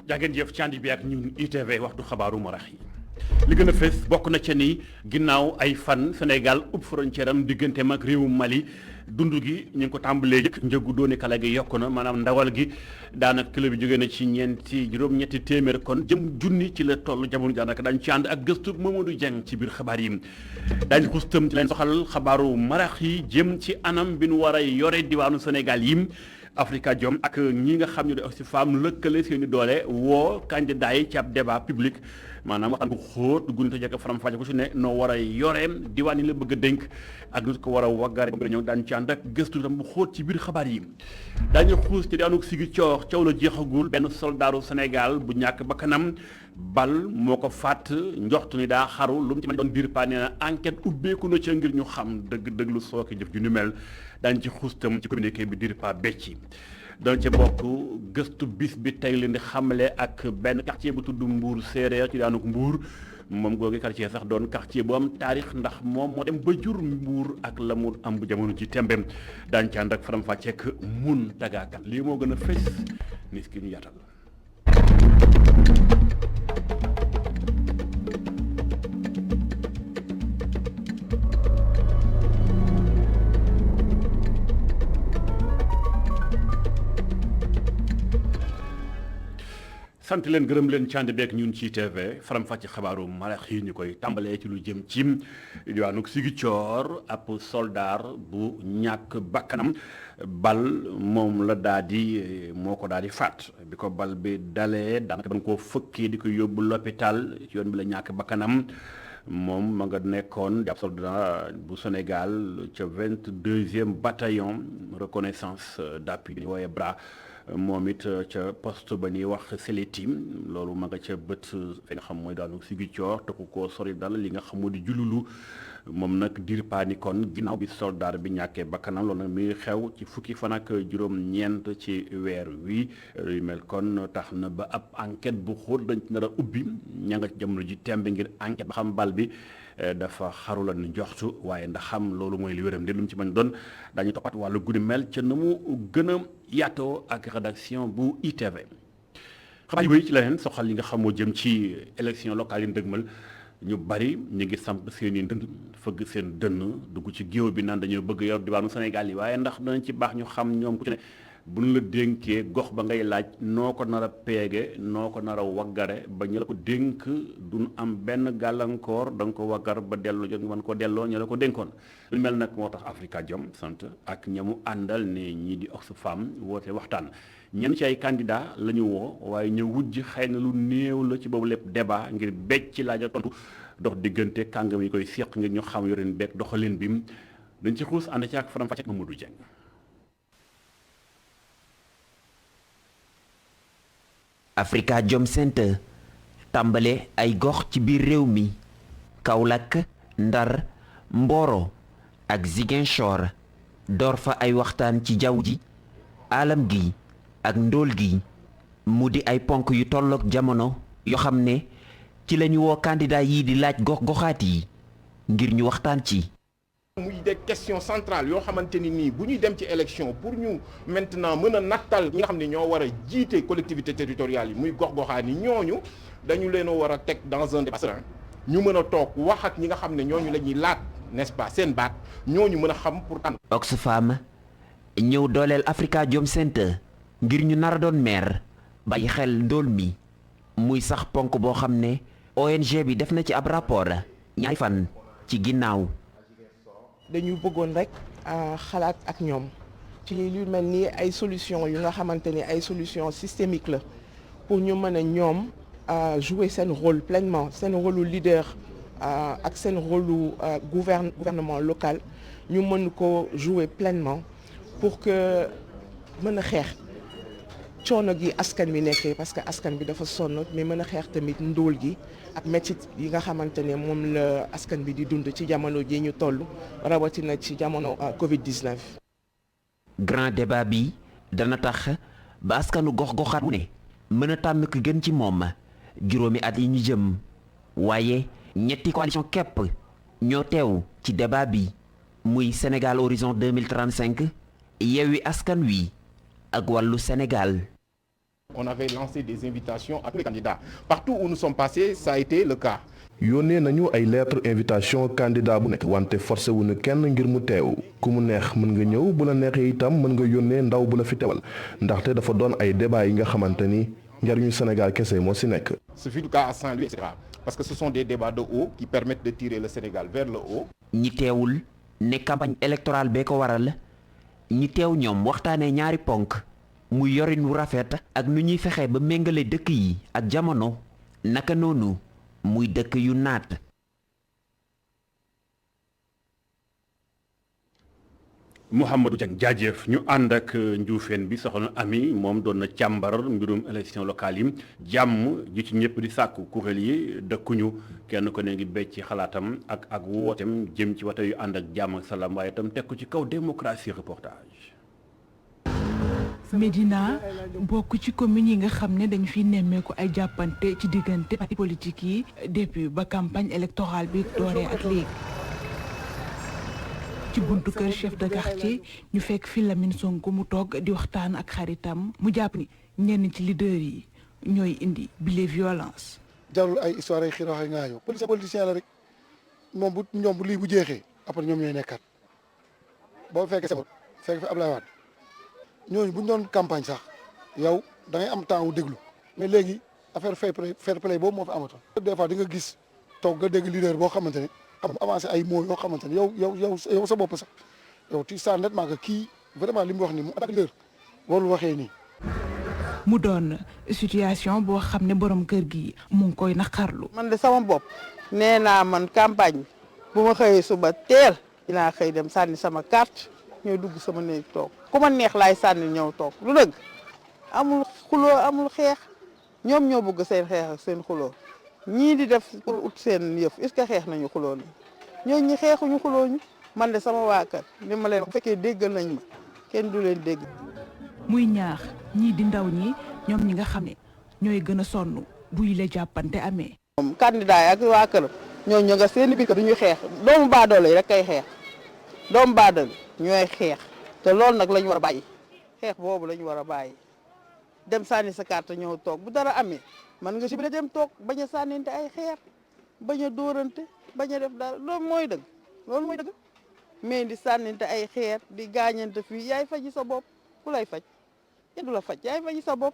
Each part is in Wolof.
jaageen jëf ci ànd bi ak ñun ITV waxtu xabaaru marax yi li gën a fees bokk na ca ni ginnaaw ay fan Sénégal ub frontière am digganteem ak réewum Mali dund gi ñu ngi ko tàmbalee jëkk njëgu dooni kala gi yokku na maanaam ndawal gi daanaka kilo bi jógee na ci juróom-ñetti téeméer kon jëm junni ci la toll jamono daanaka dañ ci ànd ak gëstu Mamadou Dieng ci biir xabaar yi daañu xustam ci leen soxal xabaaru marax yi jëm ci anam bi nu war a yore diwaanu Sénégal yi Afrikajom ak ñi nga xam ne de Oxfam lëkkale seeni doole woo candidat yi ci ab débat public maanaam waxtaan bu xóot gunte jekk faram fàcce ko si ne noo war a yore diwaan yi la bëgg a dénk ak nu ko war a waggaare ba ñëw daañu ci ànd ak gëstu tam bu xóot ci biir xabaar yi daañu xuus ci daanu sigi coow la jeexagul benn soldaaru Sénégal bu ñàkk bakkanam bal moo ko fàtt njoxtu ni daa xaru lu mu ci mën doon biir pa nee na enquête ubbeeku na ca ngir ñu xam dëgg lu sooke jëf ju ni mel daañu ci xuus tam ci communiqué bi dir pa becci doon ca bokk gëstu bis bi tey leen di xamale ak benn quartier bu tudd Mbour séeréer ci daanuk Mbour moom googu quartier sax doon quartier bu am taarix ndax moom moo dem ba jur Mbour ak la mu am bu jamono ji tembeem daañu ci ànd ak faram fàcceek mun tagaakan lii moo gën a fës nis ki ñu yaatal sant leen gërëm leen cànd beek ñun ci TV faram fàcc xabaaru marax yi ñu koy tàmbalee ci lu jëm ci diwaanu Ziguinchor ab soldaar bu ñàkk bakkanam bal moom la moo ko daal di faat bi ko bal bi dalee daanaka ba nga koo fëkkee di ko yóbbu l'hôpital ci yoon bi la ñàkk bakkanam moom ma nga nekkoon di ab soldat bu Sénégal ca 22e bataillon reconnaissance d'appui bi wooye bras moom it ca poste ba ñuy wax Sélétim loolu ma nga ca bët fi nga xam mooy daanu Ziguinchor te ku ko sori dal li nga xam moo di jululu moom nag dir paani kon ginnaaw bi soldat bi ñàkkee bakkanam loolu nag mi ngi xew ci fukki fan ak juróom-ñeent ci weer wi yu mel kon tax na ba ab enquête bu xóot dañ ci nar a ubbi ña nga ci jamono ji tembe ngir enquête ba xam bal bi dafa xarula ni njoxtu waaye ndax xam loolu mooy li wéram de lu mu ci mën doon dañu toppat wàllu guddi mel ca na mu gën a yaatoo ak rédaction bu ITV xabaar yi ci leneen soxal yi nga xamoo jëm ci élection locale yi dëgmal ñu bari ñu ngi samp seen i ndënd fëgg seen dënn dugg ci géew bi naan dañoo bëgg yor diwaanu Sénégal yi waaye ndax danañ ci baax ñu xam ñoom ku ci ne bu ñu la dénkee gox ba ngay laaj noo ko nar a peege noo ko nar a waggare ba ñu la ko dénk duñ am benn gàllankoor da nga ko waggar ba delloo jot nga mën ko delloo ñu la ko dénkoon lu mel nag moo tax Afrikajom sant ak ñamu àndal ne ñii di Oxfam woote waxtaan ñenn ci ay candidat la ñu woo waaye ñu wujj xëy na lu néew la ci boobu lépp débat ngir becc ci laaj ak tontu dox diggante kàngam yi koy seq ngir ñu xam yoreen beeg doxalin bi dañ ci xuus ànd ci ak faram fàcce Mamadou Dieng. Afrikajom Center tàmbale ay gox ci biir réew mi Kaolack Ndar Mboro ak Ziguinchor door fa ay waxtaan ci jaww ji alam gi ak ndóol gi mu di ay ponk yu tolloog jamono yoo xam ne ci lañu woo candidat yii di laaj gox-goxaat yi ngir ñu waxtaan ci. muy des questions centrales yoo xamante ni nii bu ñuy dem ci élection pour ñu maintenant mën a nattal ñi nga xam ne ñoo war a jiite collectivité territoriale yi muy gox-goxaan yi ñooñu dañu leen a war a teg dans un débat serein ñu mën a toog wax ak ñi nga xam ne ñooñu la ñuy laat n'est-ce pas seen baat ñooñu mën a xam pour tànn. Oxfam ñëw dooleel Afrikajom Center ngir ñu nar a doon maire bàyyi xel ndóol mi muy sax ponk boo xam ne ONG bi def na ci ab rapport ñaari fan ci ginnaaw. dañu bëggoon rek xalaat ak ñoom ci lu mel ni ay solution yu nga xamante ni ay solution systémique la pour ñu mën a ñoom jouer seen rôle pleinement seen rôle leader ak seen rôle gouvernement local ñu mën ko jouer pleinement pour que mën a xeex coono gi askan bi nekkee parce que askan bi dafa sonn mais mën a xeex tamit ndóol gi ak métit yi nga xamante ne moom la askan bi di dund ci jamono ji ñu toll rawatina ci jamono Covid-19. grand débat bi dana tax ba askanu gox-goxaat bu ne mën a tànn ki gën ci moom juróomi at yi ñu jëm waaye ñetti coalition képp ñoo teew ci débat bi muy Sénégal Horizon 2035 Yewwi Askan Wi ak Wàllu Sénégal. On avait lancé des invitations à tous les candidats. Partout où nous sommes passés, ça a été le cas. yónnee nañu ay lettre invitation candidat bu nekk wante forcé wuñu kenn ngir mu teew ku mu neex mën nga ñëw bu la neexee itam mën nga yónnee ndaw bu la fi teewal ndaxte dafa doon ay débat yi nga xamante ni njariñu Sénégal kese moo ci nekk. Ce fut le cas à Saint-Louis, etc. Parce que ce sont des débats de haut qui permettent de tirer le Sénégal vers le haut. ñi teewul ne campagne électorale bee ko waral ñi teew ñoom waxtaanee ñaari ponk muy yorin wu rafet ak nu ñuy fexe ba méngale dëkk yi ak jamono naka noonu muy dëkk yu naat. Mouhamadou Dieng jaajëf ñu ànd ak njuufeen bi soxna Ami moom doon na càmbar mbirum élection locale yi jàmm ji ci ñëpp di sàkku kuréel yi dëkkuñu kenn ko ne ngi becc xalaatam ak wootem jëm ci wate yu ànd ak jàmm ak salaam waaye itam teg ko ci kaw démocratie reportage. Médina bokk ci commune yi nga xam ne dañu fi nemmeeku ay jàppante ci diggante parti politique yi depuis ba campagne électorale bi dooree ak léegi. ci buntu kër chef de quartier ñu fekk fi Lamine Sonko mu toog di waxtaan ak xaritam mu jàpp ni ñenn ci leader yi ñooy indi bile violence. jarul ay histoire ay xiiroo ay ngaayoo politicien la rek moom bu ñoom bu lii bu jeexee après ñoom ñooy nekkat boo fekkee Senghor fekk fi Abdoulaye Wade ñooñu bu ñu doon campagne sax yow da ngay am temps wu déglu mais léegi affaire fair play boobu moo fi amatoon. des fois di nga gis toog nga dégg leader boo xamante ne xam avancé ay mots yoo xamante ne yow sa bopp sax yow tu sens nettement que kii vraiment li mu wax ni mu attaque leader warul waxee nii. mu doon situation boo xam ne borom kër gi mu ngi koy naqarlu. man de sama bopp nee naa man campagne bu ma xëyee suba teel dinaa xëy dem sànni sama carte ñëw dugg sama néeg toog ku ma neex laay sànni ñëw toog lu dëgg amul xuloo amul xeex ñoom ñoo bëgg seen xeex ak seen xuloo ñii di def pour ut seen yëf est-ce que xeex nañu xuloo ni ñooñu ñi xeexuñu xuloo ñu man de sama waa kër ni ma leen bu fekkee déggal nañ ma kenn du leen dégg. muy ñaax ñii di ndaw ñi ñoom ñi nga xam ne ñooy gën a sonn buy la jàppante amee. moom candidat yi ak waa kër ñooñu nga seen biir du ñuy xeex doomu baadoolo yi rek kay xeex doomu baadoolo ñooy xeex te loolu nag la ñu war a bàyyi xeex boobu la ñu war a bàyyi dem sànni sa carte ñëw toog bu dara amee man nga si biir dem toog bañ a sànninte ay xeer bañ a dóorante bañ a def dara loolu mooy dëgg mais di sànninte ay xeer di gaañante fii yaay faji sa bopp ku lay faj kenn du la faj yaay faji sa bopp.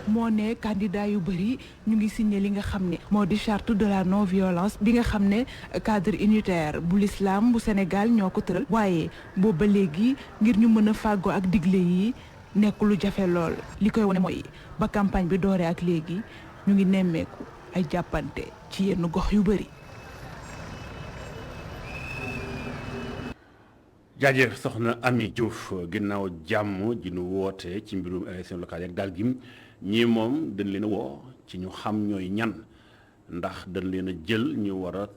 moo ne candidat yu bëri ñu ngi signé li nga xam ne moo di charte de la non violence bi nga xam ne cadre unitaire bu l'islam bu Sénégal ñoo ko tëral waaye boobu ba léegi ngir ñu mën a fàggoo ak digle yi nekk lu jafe lool li koy wane mooy ba campagne bi dooree ak léegi ñu ngi nemmeeku ay jàppante ci yenn gox yu bëri. jaajëf soxna Ami Diouf ginnaaw jàmm ji nu woote ci mbirum élection locale yeeg daal gi ñii moom dañ leen a woo ci ñu xam ñooy ñan ndax dañ leen a jël ñu war a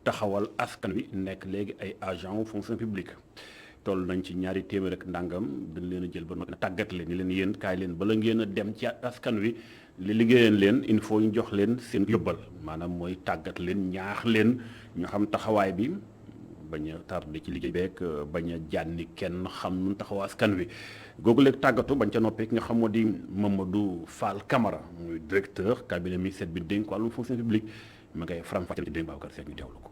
taxawal askan wi nekk léegi ay agent fonction publique toll nañ ci ñaari téeméer rek ndàngam dañ leen a jël ba noppi tàggat leen ni leen yéen kaay leen bala ngeen a dem ci askan wi li liggéeyeen leen il faut ñu jox leen seen yóbbal maanaam mooy tàggat leen ñaax leen ñu xam taxawaay bi bañ a tardé ci liggéey beeg bañ a jànni kenn xam nun taxaw askan wi googu léegi tàggatu bañ ca noppee ki nga xam moo di Mamadou Fall Camara muy directeur cabinet ministère bi dénk wàllum fonction publique ma ngay faram-fàccee ci dénk Babacar Seck ñu teewlu ko.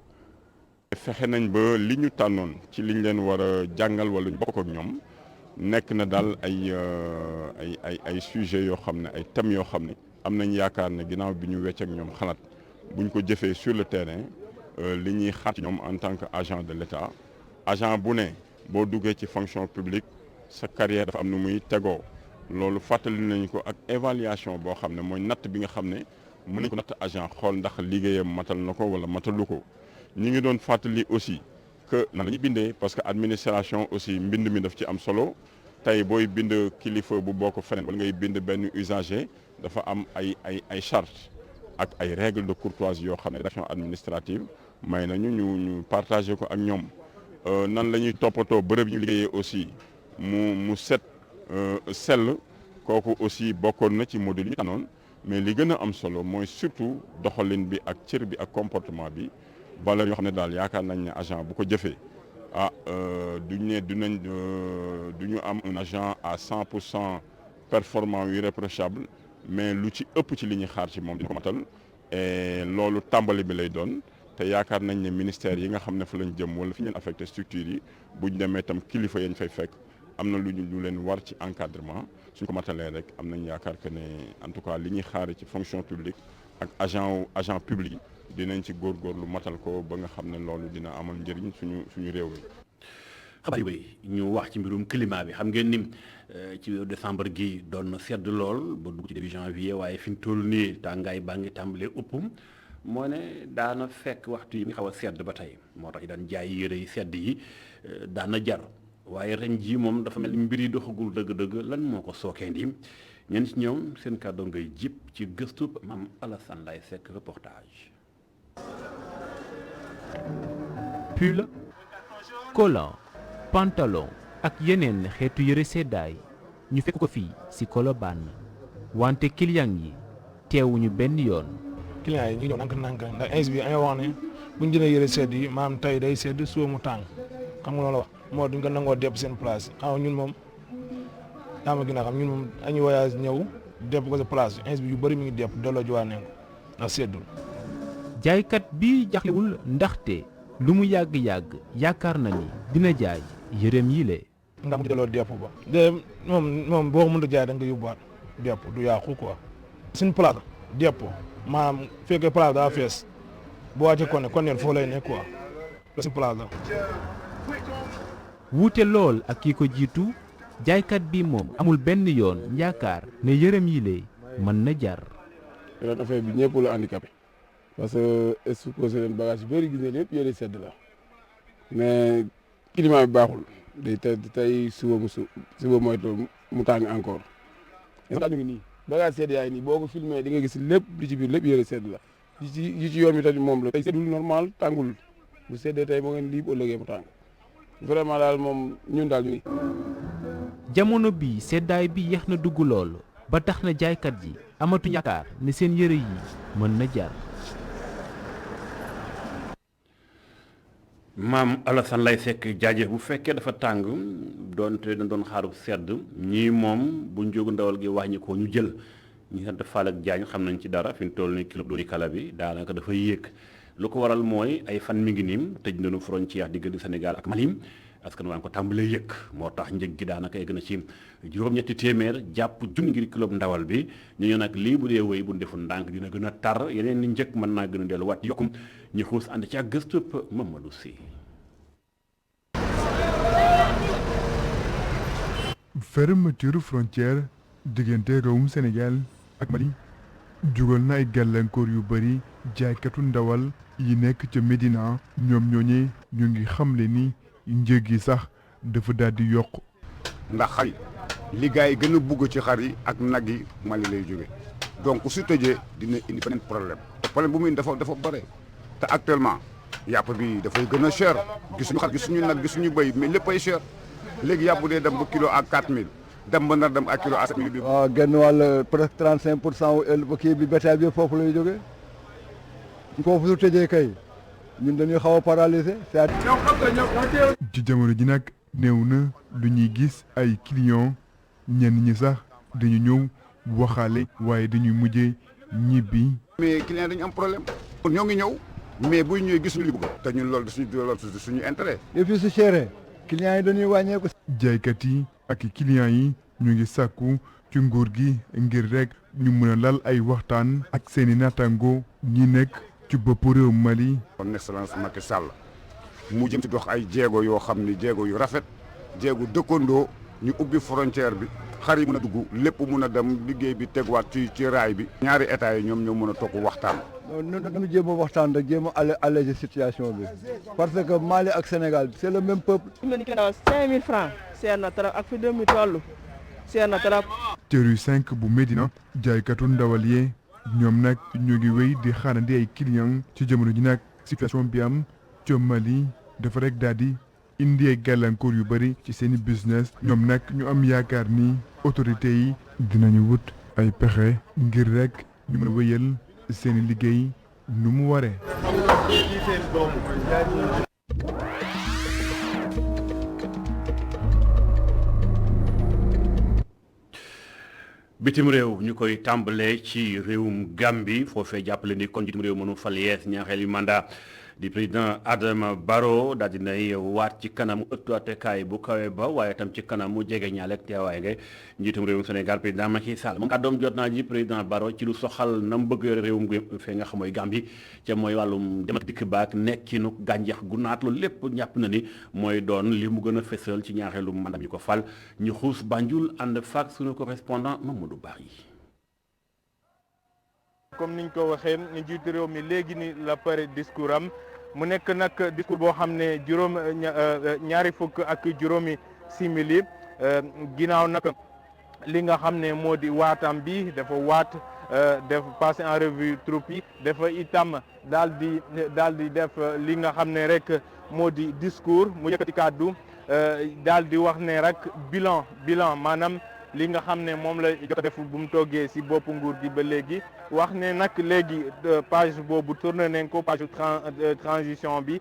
fexe nañ ba li ñu tànnoon ci liñ leen war a jàngal wala ñu bokk ak ñoom nekk na daal ay sujets yoo xam ne ay thèmes yoo xam ne am nañ yaakaar ne ginnaaw bi ñu wecc ak ñoom xalaat buñ ko jëfee sur le terrain. li ñuy xaar ci ñoom en tant que agent de l'État agent bu ne boo duggee ci fonction publique sa carrière dafa am nu muy tegoo loolu fàttali nañu ko ak évaluation boo xam ne mooy natt bi nga xam ne mën nañ ko natt agent xool ndax liggéeyam matal na ko wala matalu ko ñi ngi doon fàttali aussi que nan la ñuy bindee parce que administration aussi mbind mi daf ci am solo tey booy bind kilifa bu bokk feneen wala ngay bind benn usager dafa am ay charte ak ay règles de courtoisie yoo xam ne rédaction administrative may nañu ñu partagé ko ak ñoom nan la ñuy toppatoo bërëb yi ñu liggéeyee aussi mu set sell kooku aussi bokkoon na ci module yi ñu tànnoon mais li gën a am solo mooy surtout doxalin bi ak cër bi ak comportement bi valeur yoo xam ne daal yaakaar nañ ne agent bu ko jëfee du ñu am un agent à 100% performant irréprochable mais lu ci ëpp ci li ñuy xaar ci moom dina ko matal et loolu tàmbali bi lay doon te yaakaar nañ ne ministère yi nga xam ne fa lañ jëm wala fi ñu leen affecté structure yi buñ demee itam kilifa yañ fay fekk am na lu leen war ci encadrement suñ ko matalee rek am nañ yaakaar que ne en tout cas li ñuy xaar ci fonction publique ak agent public dinañ ci góorgóorlu matal ko ba nga xam ne loolu dina amal njëriñ suñu réew mi. xabaar yu bëri ñu wax ci mbirum climat bi xam ngeen ni ci weeru décembre gi doon na sedd lool ba dugg ci début janvier waaye fi mu toll nii tàngaay baa ngi tàmbalee ëppum moo ne daana fekk waxtu yi nga xaw a sedd ba tey moo tax daan jaay yére yi sedd yi daana jar waaye ren jii moom dafa mel ni mbir yi doxagul dëgg-dëgg lan moo ko sookee ndi ñenn ci ñoom seen kàddu ngay jip ci gëstu Mame Alassane Lay Seck reportage. pull collant pantalon ak yeneen xeetu yëre seddaay ñu fekk ko fii ci Colobane wante client yi teewuñu benn yoon. client yi ñu ngi ñëw nànk-nànk ndax ins bi ay wax ne bu ñu jëlee yëre sedd yi maam tey day sedd suba mu tàng xam nga loolu wax moo duñ ko nangoo depp seen place xam ñun moom yaa ma gën a xam ñun moom añu voyage ñëw depp ko sa place ins bi yu bëri mi ngi depp delloo jiwaat nañ ko ndax seddul. jaaykat bi jaxlewul ndaxte lu mu yàgg-yàgg yaakaar na ni dina jaay yërëm yi le ndax mu delloo depp ba de moom boo ko mënut a jaay da nga yóbbuwaat depp du yàqu quoi suñu place depp maanaam fekkee place daa fees boo wàccee kon foo lay nekk quoi suñu place la. wuute lool ak ki ko jiitu jaaykat bi moom amul benn yoon yaakaar ne yërëm yi le mën na jar. ren affaire bi ñëpp la handicapé parce que exposé leen bagage yu bëri gis ngeen yëpp yëre sedd la mais climat bi baaxul day tey suba mooy mu tàng encore. ñu ngi nii bagage sedd yaay nii boo ko filmé di nga gis lépp li ci biir lépp yëre sedd la yi ci yoon bi tamit moom la. tey seddul normal tàngul bu seddee tey moo ngeen lii bu ëllëgee mu tàng vraiment daal moom ñun daal ñu. jamono bi seddaay bi yéex na dugg lool ba tax na jaaykat yi amatu yaakaar ne seen yëre yi mën na jar. Mame Alassane Lay Seck jaajëf bu fekkee dafa tàng doonte dañ doon xaaru sedd ñii moom bu njóogu ndawal gi wàññi ko ñu jël ñi sant Fall ak Diagne xam nañ ci dara fi mu toll ni kilo dooni kala bi daanaka dafa yéeg lu ko waral mooy ay fan mi ngi niim tëj nañu frontière diggante Sénégal ak Mali askan waa ngi ko tàmbalee yëg moo tax njëg gi daanaka egg na ci juróom-ñetti téeméer jàpp junni ngir kilo ndawal bi ñu nag lii bu dee wéy bu deful ndànk dina gën a tar yeneen ni njëkk mën naa gën a delluwaat yokkum ñu xuus ànd ci ak gëstu Mamadou Sy. fermeture frontière diggante réewum Sénégal ak Mali jugal na ay gàllankoor yu bari jaaykatu ndawal yi nekk ca Médina ñoom ñooñee ñu ngi xamle ni njëg yi sax dafa daal di yokk. ndax xar yi li gars yi gën a bugg ci xar yi ak nag yi Mali lay jóge donc su tëjee dina indi beneen problème te problème bu muy indi dafa bare te actuellement yàpp bi dafay gën a cher gisuñu xar gisuñu nag gisuñu bëy mais lépp ay cher léegi yàpp dee dem ba kilo à 4000 dem ba nar dem ak kilo à 7000. waaw genn wàll presque 35% wu kii bi bétail bi foofu lay jógee foofu su tëjee kay ñun dañuy xaw a paralysé. ci jamono ji nag néew na lu ñuy gis ay clients ñenn ñi sax dañu ñëw waxaale waaye dañuy mujjee ñibbi. mais client dañu am problème. ñoo ngi ñëw mais buy ñëwee gisuñu li bëgg te ñun loolu suñu intérêt. et puis su chéré clients yi dañuy wàññeeku. jaaykat yi ak clients yi ñu ngi sàkku ci nguur gi ngir rek ñu mën a lal ay waxtaan ak seeni naataango ñi nekk ci bopp réew Mali. son excellence Macky Sall mu jëm ci dox ay jéego yoo xam ni jéego yu rafet jéego dëkkandoo ñu ubbi frontière bi xar yi mën a dugg lépp mën a dem liggéey bi teguwaat ci raay bi. ñaari état yi ñoom ñoo mën a toog waxtaan. nañu jéem a waxtaan rek jéem a alléger situation bi parce que Mali ak Sénégal c'est le même peuple. 5000 francs seer na trop ak fi 2000 toll seer na trop. ci rue 5 bu Médina jaaykatu ndawal yee ñoom nag ñu ngi wéy di xaarandi ay clients ci jamono ji nag situation bi am ca Mali dafa rek daal di indi ay gàllankoor yu bari ci seeni business ñoom nag ñu am yaakaar ni autorités yi dinañu wut ay pexe ngir rek ñu mën a wéyal seeni liggéey nu mu waree. bitim réew ñu koy tàmbalee ci réewum Gambie foofee jàppale ni kon njiitum réew mënu fal yees ñaareelu mandat di président Adama Barrow daal dinay waat ci kanamu ëttu attekaay bu kawe ba waaye tam ci kanamu jege ñaale ak teewaay nga njiitum réewum Sénégal président Macky Sall moom kàddoom jot naa ji président Barrow ci lu soxal na mu bëgg yore réewum fee nga xam mooy Gambie ca mooy wàllum dem ak dikk baak nekkinu gàncax gu naat loolu lépp ñàpp na ni mooy doon li mu gën a fësal ci ñaareelu mandat bi ko fal ñu xuus Banjul ànd faak suñu correspondant Mamadou Bari. comme niñ ko waxee njiitu réew mi léegi ni la pare discours am mu nekk nag discours boo xam ne ñaari fukk ak juróomi simili ginnaaw nag li nga xam ne moo di waatam bi dafa waat def passé en revue troupe yi dafa itam daal di def li nga xam ne rek moo di discours mu yëkkati kàddu daal di wax ne rek bilan maanaam li nga xam ne moom la jot a def bu mu toogee ci boppu nguur gi ba léegi wax ne nag léegi page boobu tourné nañ ko page transition bi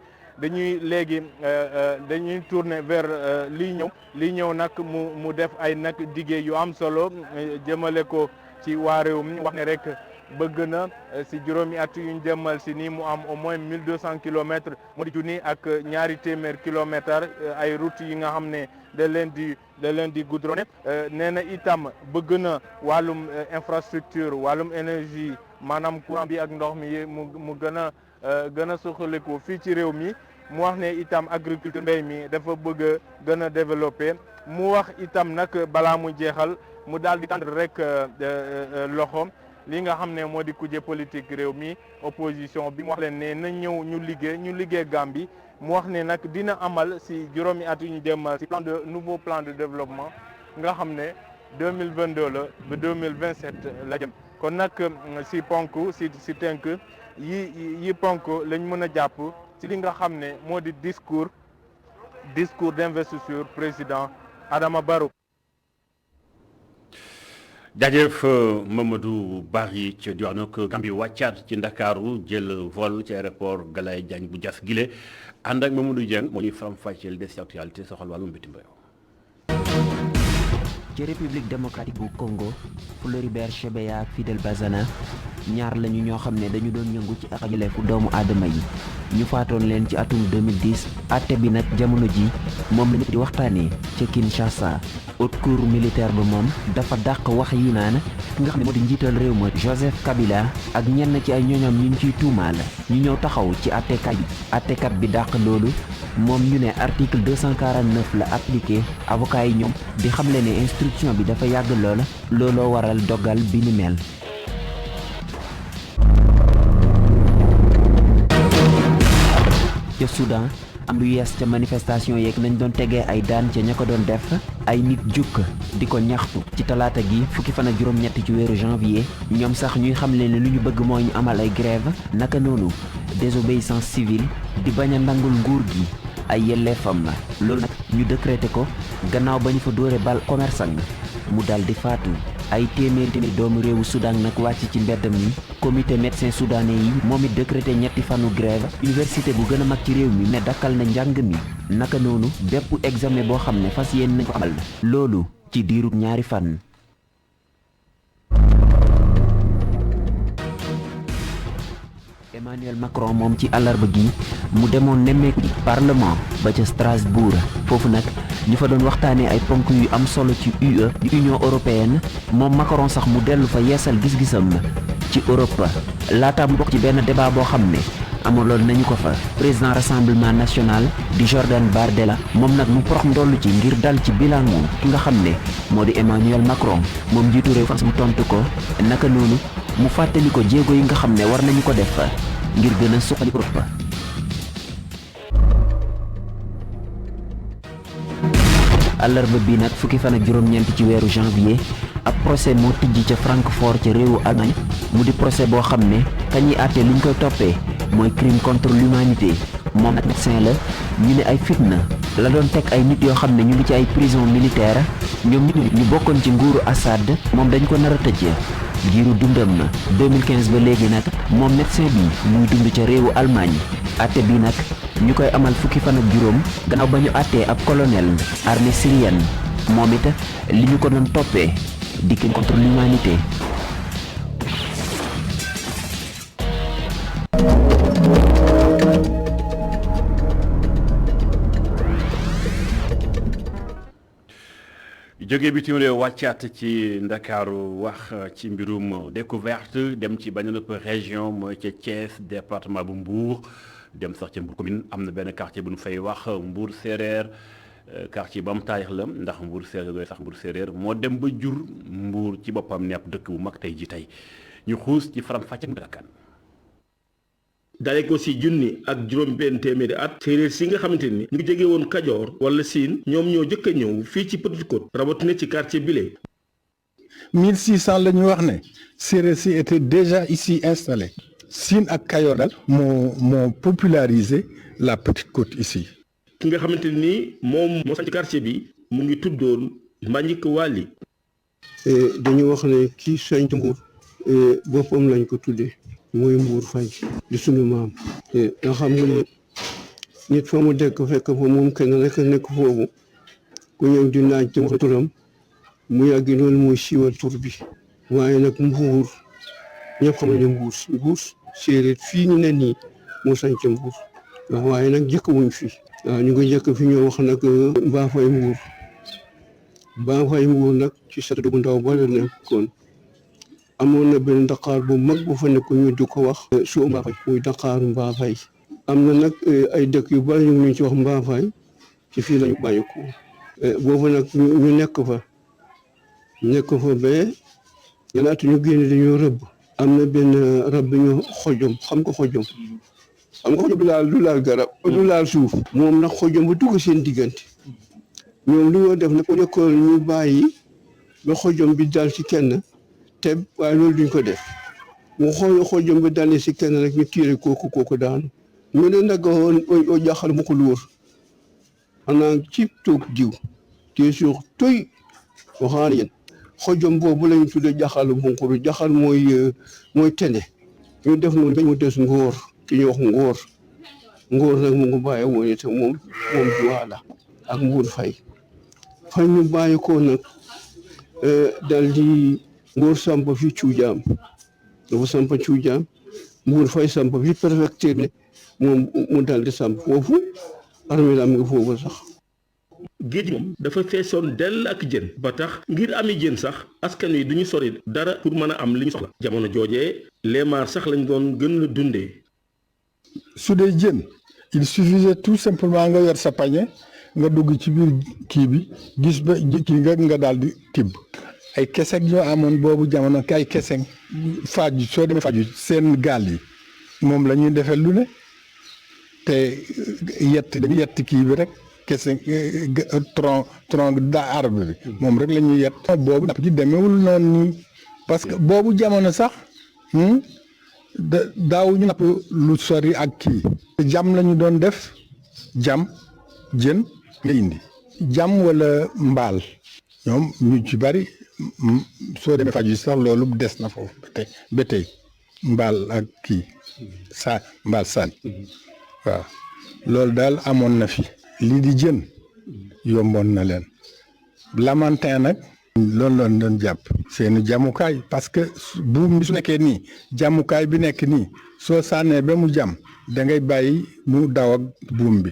dañuy tourner vers lii ñëw nag mu def ay nag diggé yu am solo jëmale ko ci waa réew mi wax ne rek bëgg na ci juróomi at yu ñu jëmmal ci nii mu am au moins 1200 kilomètres mu di junni ak ñaari téeméer kilomètres ay route yi nga xam ne da leen di goudronné nee na itam bëgg na wàllum infrastructure wàllum énergie maanaam courant bi ak ndox mi mu gën a suqaliku fii ci réew mi mu wax ne itam agriculture mbéy mi dafa bëgg a gën a développé mu wax itam nag balaa mu jeexal mu daal di tànn rek loxo li nga xam ne moo di kuje politique réew mi opposition bi mu wax leen ne na ñëw ñu liggéey Gambie mu wax ne nag dina amal ci juróomi at yu ñu jëm ci nouveau plan de développement nga xam ne 2022 la ba 2027 la jëm kon nag ci ponk ci tënk yi ponk lañ mën a jàpp ci li nga xam ne moo di discours d'investiture président Adama Barrow. jaajëf Mamadou Bari ci diwaanu Gambie wàccaat ci Ndakaaru jël vol ci aéroport Galaye Diagne bu Diass Guilé ànd ak Mamadou Dieng moo ñuy faram-fàcceel des actualité soxal wàllum bitim réew. ci république démocratique bu Congo Floribert Chebeya ak Fidel Bazana ñaar lañu ñoo xam ne dañu doon yëngu ci ak yelleefu doomu aadama yi ñu faatoon leen ci atum 2010 àtte bi nag jamono ji moom la ñu di waxtaanee ca Kinshasa. haute cour militaire ba moom dafa dàq wax yi naan ki nga xam ne moo di njiital réew ma Joseph Kabila ak ñenn ci ay ñooñam ñu ciy tuumaal ñu ñëw taxaw ci àttekat bi dàq loolu moom ñu ne article 249 la appliqué avocat yi ñoom di xamle ne instruction bi dafa yàgg looloo waral dogal bi ni mel. ca Soudan am lu yees ca manifestation yeeg nañ doon tegee ay daan ca ña ko doon def ay nit jukk di ko ñaxtu ci talaata gi fukki fan ak juróom-ñett ci weeru janvier ñoom sax ñuy xamle ne lu ñu bëgg mooy ñu amal ay grève naka noonu désobéissance civile di bañ a nangul nguur gi ay yelleefam la loolu nag ñu décrété ko gannaaw ba ñu fa dóore bal commerçant mu dal di faatu ay téeméeri doomu réewu Soudan nag wàcc ci mbedd mi comité médecin soudanais yi moom it décrété ñetti fanu grève université bu gën a mag ci réew mi ne dakkal na njàng mi naka noonu bépp examen boo xam ne fas yéen nañ ko amal loolu ci diirub ñaari fan. Emmanuel Macron moom ci àllarba gi mu demoon nemmeeku parlement ba ca Strasbourg foofu nag ñu fa doon waxtaanee ay ponk yu am solo ci UE di Union européenne moom Macron sax mu dellu fa yeesal gis-gisam ci Europe laata mu bokk ci benn débat boo xam ne amaloon nañu ko fa président rassemblement national di Jordan Bardella moom nag mu porox ndollu ci ngir dal ci bilangu ki nga xam ne moo di Emmanuel Macron moom jiitu réew France mu tontu ko naka noonu mu fàttali ko jéego yi nga xam ne war nañu ko def ngir gën a suqali Europe. àllarba bi nag fukki fan ak juróom-ñeent ci weeru janvier ab procès moo tijji ca Francfort ca réewu Allemagne mu di procès boo xam ne kañuy àtte liñ koy toppee mooy crime contre l'humanité moom nag médecin la ñu ne ay fitna la doon teg ay nit yoo xam ne ñu ngi ci ay prison militaire ñoom ñu bokkoon ci nguuru Assad moom dañ ko nar a tëj giiru dundam na 2015 ba léegi nag moom médecin bi muy dund ca réewu Allemagne àtte bi nag ñu koy amal fukki fan ak juróom gannaaw ba ñu àttee ab colonel armée syrienne moom it li ñu ko doon toppee di crime contre l'humanité. jóge bitim réew wàccaat ci Ndakaaru wax ci mbirum découverte dem ci beneen région mooy ca Thiès département bu Mbour dem sax ca Mbour commune am na benn quartier bu ñu fay wax Mbour Séeréer quartier ba mu taarix la ndax Mbour Séeréer doy sax Mbour Séeréer moo dem ba jur Mbour ci boppam nepp dëkk bu mag tey ji tey ñu xuus ci faram-fàcce ak Ndakaaru. dale ko si junni ak juróom benn téeméeri at séeréer si nga xamante ni ñu ngi jóge woon Kajoor wala Siin ñoom ñoo jëkk a ñëw fii ci Petite Côte rawatina ci quartier bile. 1600 la ñu wax ne séeréer si était déjà ici installé Siin ak Kajoor daal moo popularisé la Petite Côte ici. ki nga xamante ni moom moo sañ ci quartier bi mu ngi tuddoon Mbagnick Wally. dañu wax ne kii sañ ci Mbour boppam lañ ko tuddee. mooy Mbour Faye di sunu maam nga xam nga ne nit fa mu dëkk fekk fa moom kenn rek nekk foofu ku ñëw di naaj ci wax turam mu yàgg loolu mooy siiwal tur bi waaye nag Mbour ñëpp xam ne Mbour séeréer fii ñu ne nii moo sañ ca Mbour waaye nag jëkk wuñ fi waaw ñu ngi jëkk fi ñoo wax nag Mbafay Mbour nag ci sat bu ndaw ba la nekkoon amoon na benn Dakar bu mag bu fa nekk ñu di ko wax suu Mbafay muy Dakaru Mbafay am na nag ay dëkk yu bari ñu ngi ci wax Mbafay ci fii lañu bàyyi ko boobu nag ñu nekk fa ba laata ñu génne dañoo rëbb am na benn rab bi ñu xojom xam nga xojom du laal garab du laal suuf moom nag xojom bu dugg seen diggante ñoom li ñoo def nag ko nekkoon ñu bàyyi ba xojom bi dal ci kenn te waaye loolu duñ ko def mu xojom bi dalee ci kenn rek ñu tiire kooku daanu ñu ne nag o jaaxal mu ko lu wër xanaa ci toog diw te suux toy waxaan yéen xojom boobu lañu tudde jaxalu bunkuru jaxal mooy tene ñu def noonu dañ mu des ngóor ki ñuy wax ngóor nag mu ngi bàyyi woon itam moom Juwaala ak Mbour Faye fan ñu bàyyi ko nag dal di ngóor samp fi Cuujaam dafa samp Cuujaam Mbour Faye samp fi préfecture ne moom mu dal di samp foofu armée la am nga foofu sax géej moom dafa feesoon dell ak jën ba tax ngir ami jën sax askan wi duñu sori dara pour mën a am li ñu soxla jamono joojee leemaar sax lañ doon gën a dundee. su dee jën il suffisait tout simplement nga yor sa pañe nga dugg ci biir kii bi gis ba kii nga daal di tibb ay keseg ñoo amoon boobu jamono kay keseg faaju soo demee faaju seen gaal yi moom la ñuy defee lu ne te dañuy yett kii bi rek kese tronc da arbre bi moom rek la ñuy yett boobu napp ji demeewul noonu nii parce que boobu jamono sax daawuñu napp lu sori ak kii jam lañu doon def jam jën nga indi jam wala mbaal ñoom ñu ci bari soo demee faju sax loolu des na foofu ba tey mbaal ak kii mbaal sànni waaw loolu daal amoon na fi lii di jën yomboon na leen lamantin nag loolu lañ doon jàpp seeni jàmmukaay parce que buum bi su nekkee nii jàmmukaay bi nekk nii soo sànnee ba mu jàmm da ngay bàyyi mu daw ak buum bi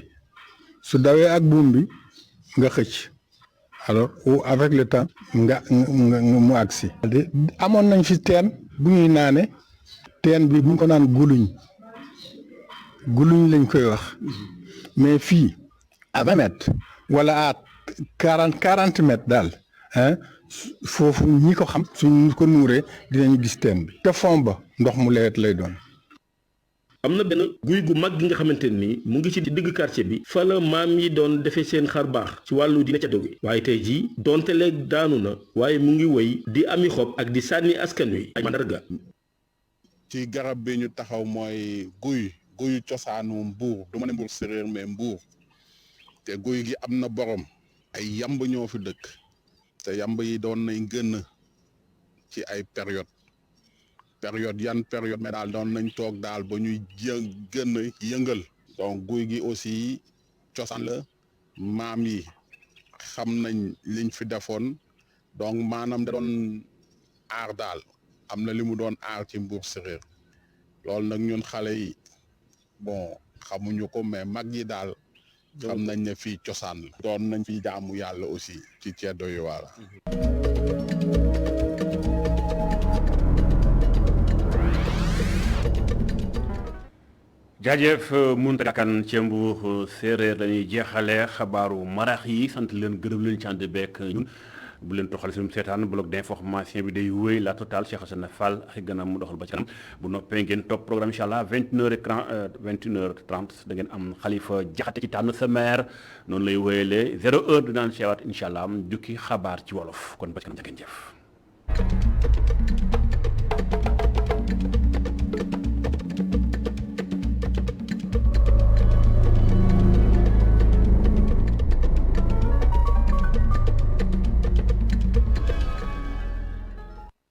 su dawee ak buum bi nga xëcc alors ou avec le temps nga mu agsi amoon nañ fi teen bu ñuy naane teen bi bu ñu ko naan guluñ lañ koy wax mais fii à 20 mètres wala à 40 mètres daal foofu ñi ko xam suñ ko nuuree dinañu gis teen bi te fond ba ndox mu lewet lay doon. am na benn guy gu mag gi nga xamante ni mu ngi ci digg quartier bi fa la maam yi doon defee seen xar baax ci wàllu dina ca doge waaye tey jii donte léegi daanu na waaye mu ngi woy di ami xob ak di sànni askan wi ay mandarga. ci garab bi ñu taxaw mooy guyu cosaanu Mbour du ma ne Mbour séeréer mais Mbour te guy gi am na borom ay yamb ñoo fi dëkk te yamb yi doon nañ gën ci ay période yan période mais daal doon nañ toog daal ba ñuy gën yëngal donc guy gi aussi cosaan la maam yi xam nañ liñ fi defoon donc maanaam da doon aar daal am na li mu doon aar ci Mbour séréer loolu nag ñun xale yi bon xamuñu ko mais mag yi daal xam nañ ne fii cosaan la doon nañ fi jaamu yàlla aussi ci ceddo yi waala jaajëf Mountaga Kane ci Mbour séeréer dañuy jeexale xabaaru marax yi sant leen gërëm leen ci ànd beek ñun bu leen toxal seen seetaan bloc d'information bi day wéy la totale Cheikh Hassane Fall ak gannaaw mu doxal ba ci kanam bu noppee ngeen topp programme incha allah 21h30 da ngeen am Khalifa Diakhaté ci tànn sa maire noonu lay wéyalee 0h dinaan seewaat incha allah jukki xabaar ci wolof kon ba ci kanam jëf